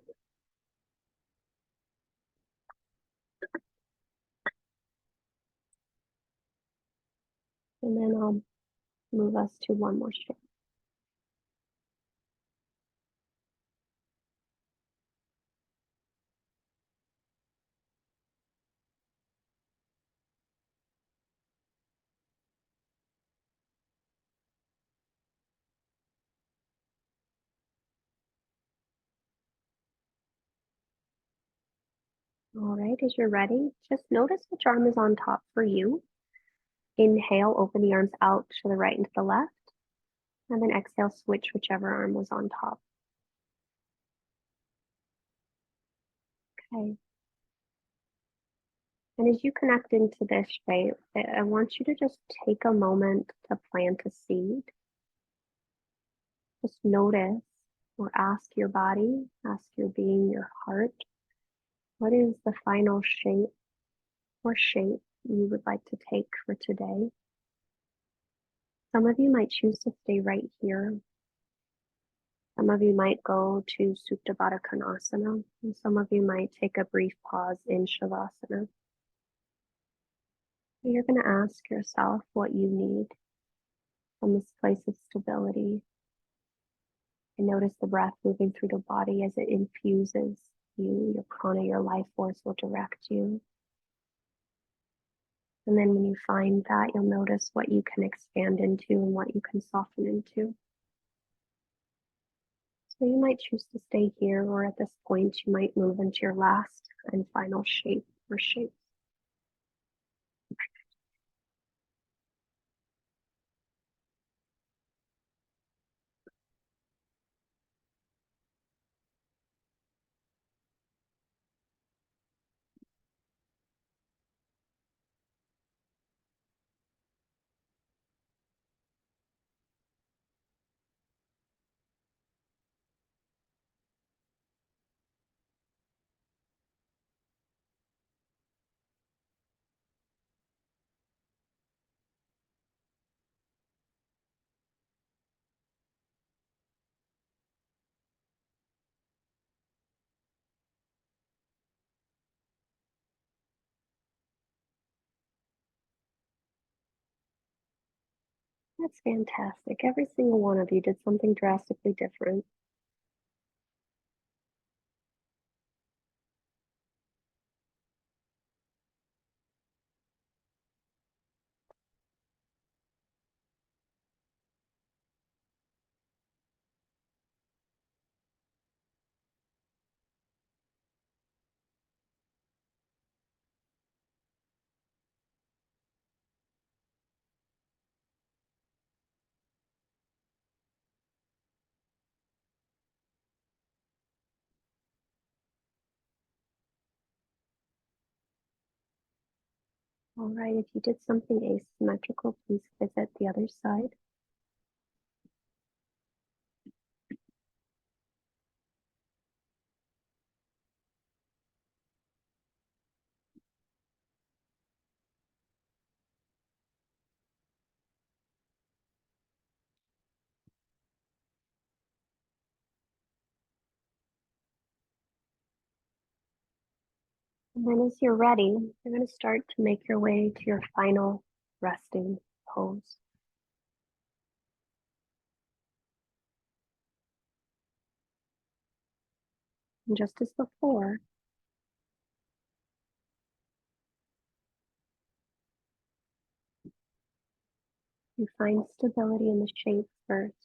And then I'll move us to one more shape. All right, as you're ready, just notice which arm is on top for you. Inhale, open the arms out to the right and to the left. And then exhale, switch whichever arm was on top. Okay. And as you connect into this shape, I want you to just take a moment to plant a seed. Just notice or ask your body, ask your being, your heart, what is the final shape or shape you would like to take for today? Some of you might choose to stay right here. Some of you might go to Supta Baddha Konasana, and some of you might take a brief pause in Shavasana. You're going to ask yourself what you need from this place of stability. And notice the breath moving through the body as it infuses you. Your prana, your life force will direct you. And then when you find that, you'll notice what you can expand into and what you can soften into. So you might choose to stay here, or at this point, you might move into your last and final shape or shapes. That's fantastic. Every single one of you did something drastically different. All right, if you did something asymmetrical, please visit the other side. And then as you're ready, you're going to start to make your way to your final resting pose. And just as before, you find stability in the shape first.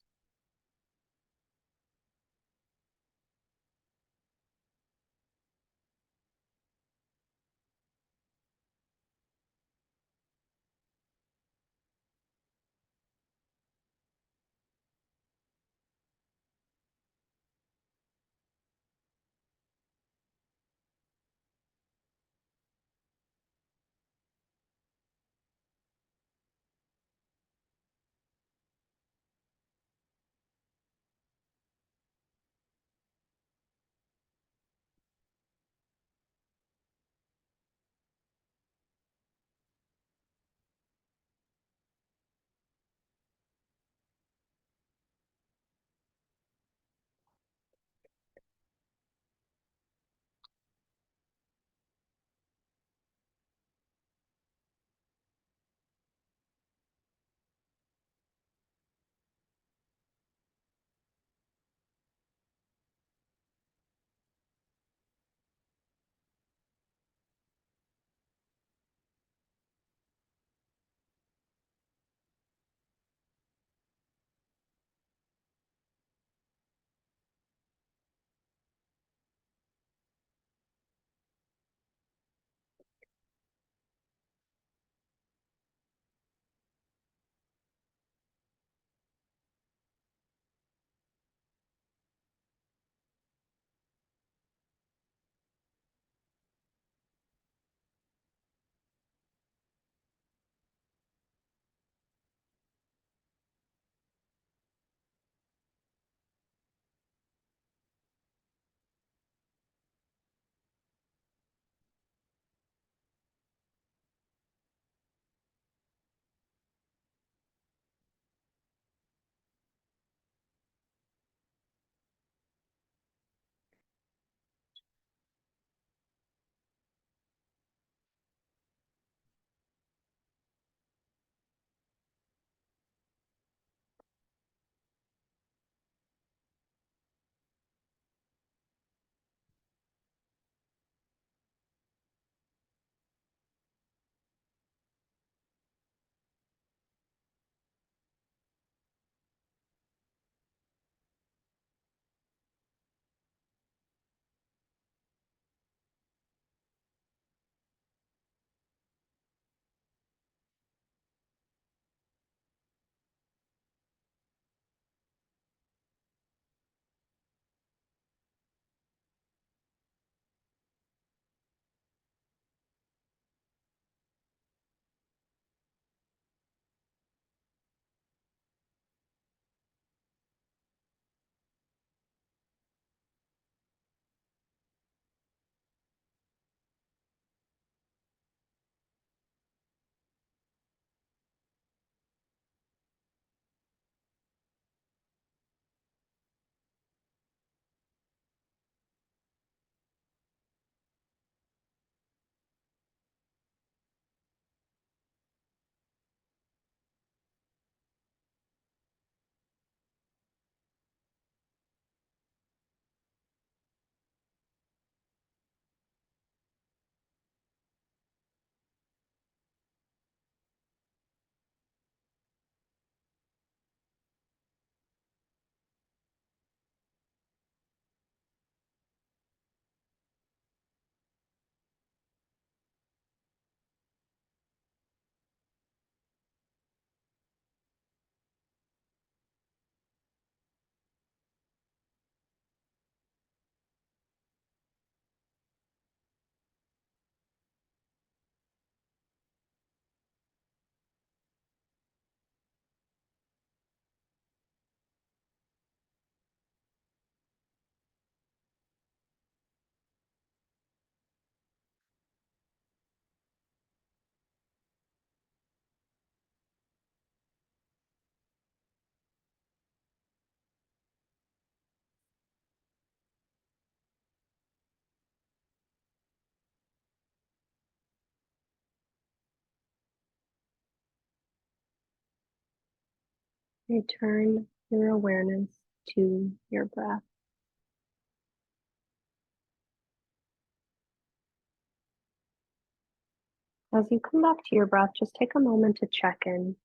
Return your awareness to your breath. As you come back to your breath, just take a moment to check in.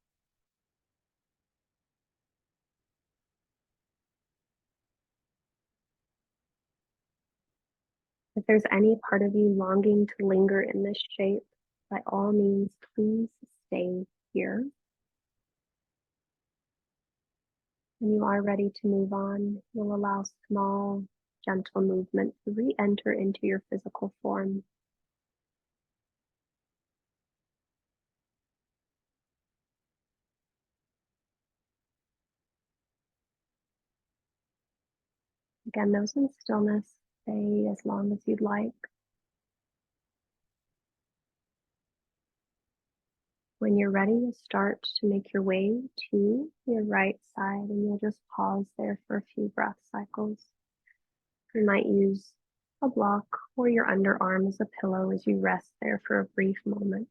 If there's any part of you longing to linger in this shape, by all means, please stay here. When you are ready to move on, you'll allow small, gentle movement to re-enter into your physical form. Again, those in stillness, stay as long as you'd like. When you're ready, you'll start to make your way to your right side, and you'll just pause there for a few breath cycles. You might use a block or your underarm as a pillow as you rest there for a brief moment.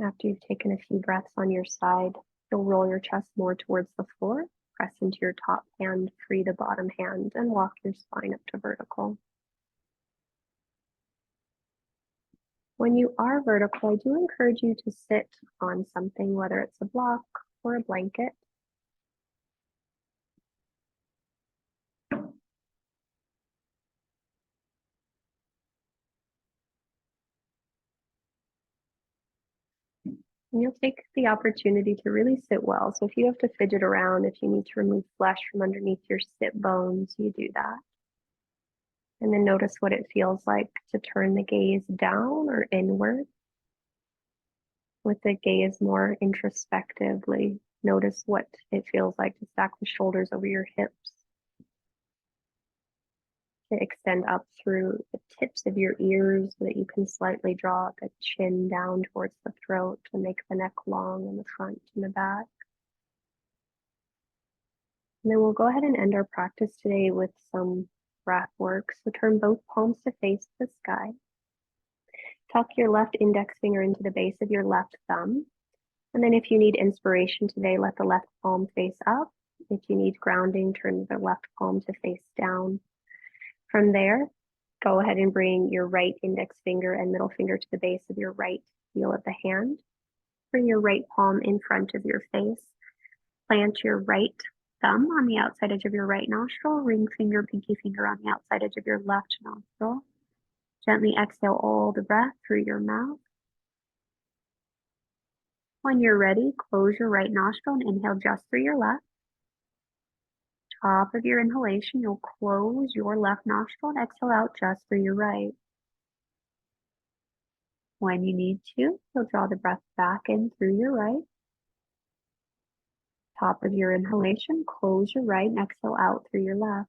After you've taken a few breaths on your side, you'll roll your chest more towards the floor, press into your top hand, free the bottom hand, and walk your spine up to vertical. When you are vertical, I do encourage you to sit on something, whether it's a block or a blanket. And you'll take the opportunity to really sit well. So if you have to fidget around, if you need to remove flesh from underneath your sit bones, you do that. And then notice what it feels like to turn the gaze down or inward. With the gaze more introspectively, notice what it feels like to stack the shoulders over your hips, to extend up through the tips of your ears so that you can slightly draw the chin down towards the throat to make the neck long in the front and the back. And then we'll go ahead and end our practice today with some breath work. So turn both palms to face the sky. Tuck your left index finger into the base of your left thumb. And then if you need inspiration today, let the left palm face up. If you need grounding, turn the left palm to face down. From there, go ahead and bring your right index finger and middle finger to the base of your right heel of the hand. Bring your right palm in front of your face. Plant your right thumb on the outside edge of your right nostril, ring finger, pinky finger on the outside edge of your left nostril. Gently exhale all the breath through your mouth. When you're ready, close your right nostril and inhale just through your left. Top of your inhalation, you'll close your left nostril and exhale out just through your right. When you need to, you'll draw the breath back in through your right. Top of your inhalation, close your right and exhale out through your left.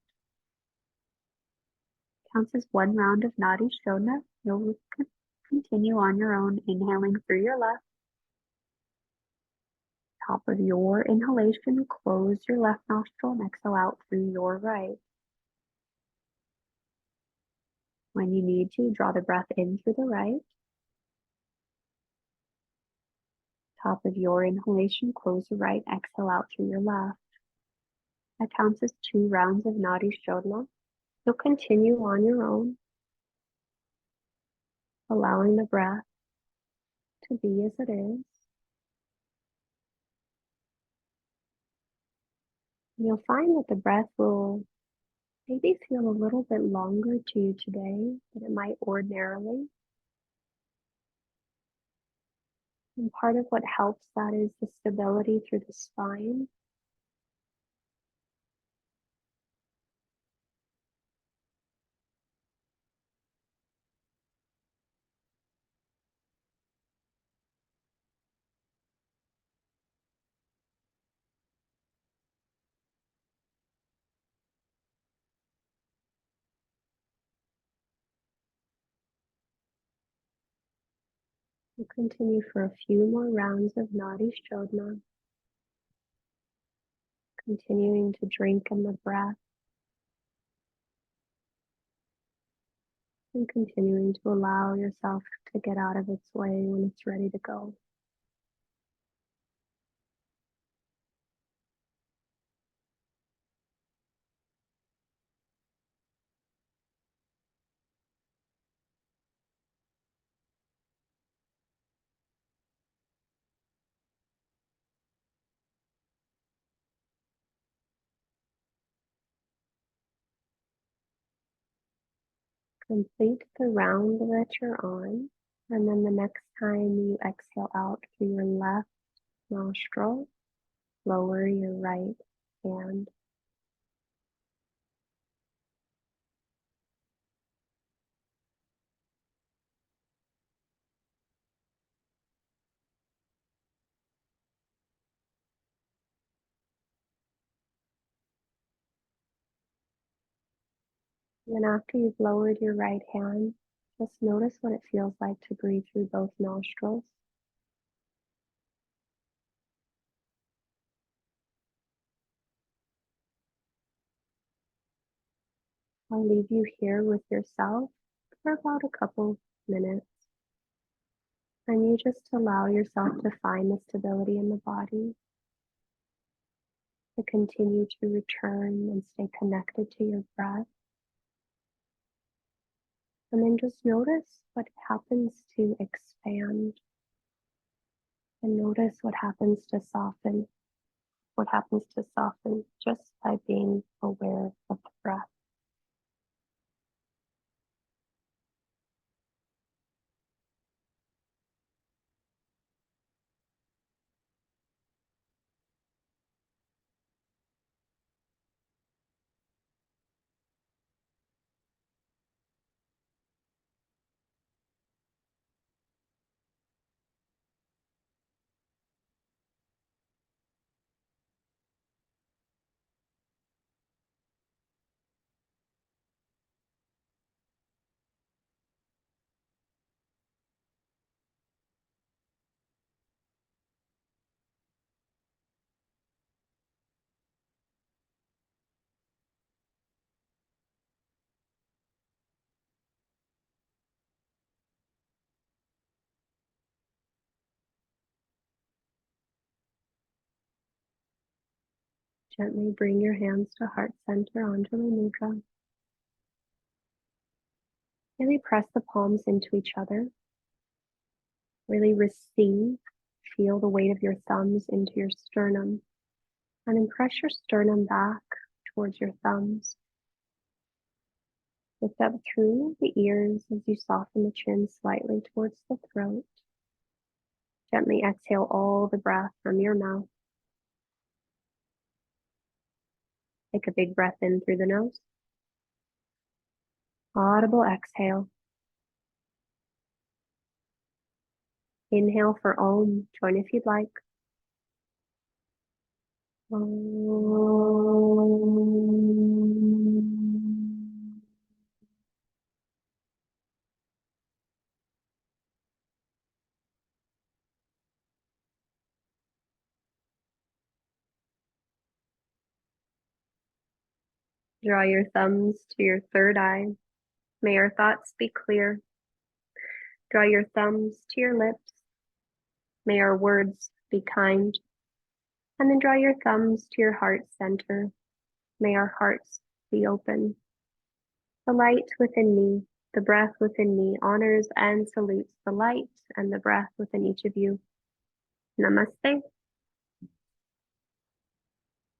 Counts as one round of Nadi Shodhana. You'll continue on your own, inhaling through your left. Top of your inhalation, close your left nostril and exhale out through your right. When you need to, draw the breath in through the right. Top of your inhalation, close the right, exhale out through your left. That counts as 2 rounds of Nadi Shodhana. You'll continue on your own, allowing the breath to be as it is. And you'll find that the breath will maybe feel a little bit longer to you today than it might ordinarily. And part of what helps that is the stability through the spine. We'll continue for a few more rounds of Nadi Shodhana, continuing to drink in the breath. And continuing to allow yourself to get out of its way when it's ready to go. Complete the round that you're on. And then the next time you exhale out through your left nostril, lower your right hand. And after you've lowered your right hand, just notice what it feels like to breathe through both nostrils. I'll leave you here with yourself for about a couple minutes. And you just allow yourself to find the stability in the body, to continue to return and stay connected to your breath. And then just notice what happens to expand, and notice what happens to soften, just by being aware of the breath. Gently bring your hands to heart center, Anjali Mudra. Really press the palms into each other. Really receive, feel the weight of your thumbs into your sternum. And then press your sternum back towards your thumbs. Lift up through the ears as you soften the chin slightly towards the throat. Gently exhale all the breath from your mouth. Take a big breath in through the nose. Audible exhale. Inhale for Om. Join if you'd like. Om. Draw your thumbs to your third eye. May our thoughts be clear. Draw your thumbs to your lips. May our words be kind. And then draw your thumbs to your heart center. May our hearts be open. The light within me, the breath within me honors and salutes the light and the breath within each of you. Namaste.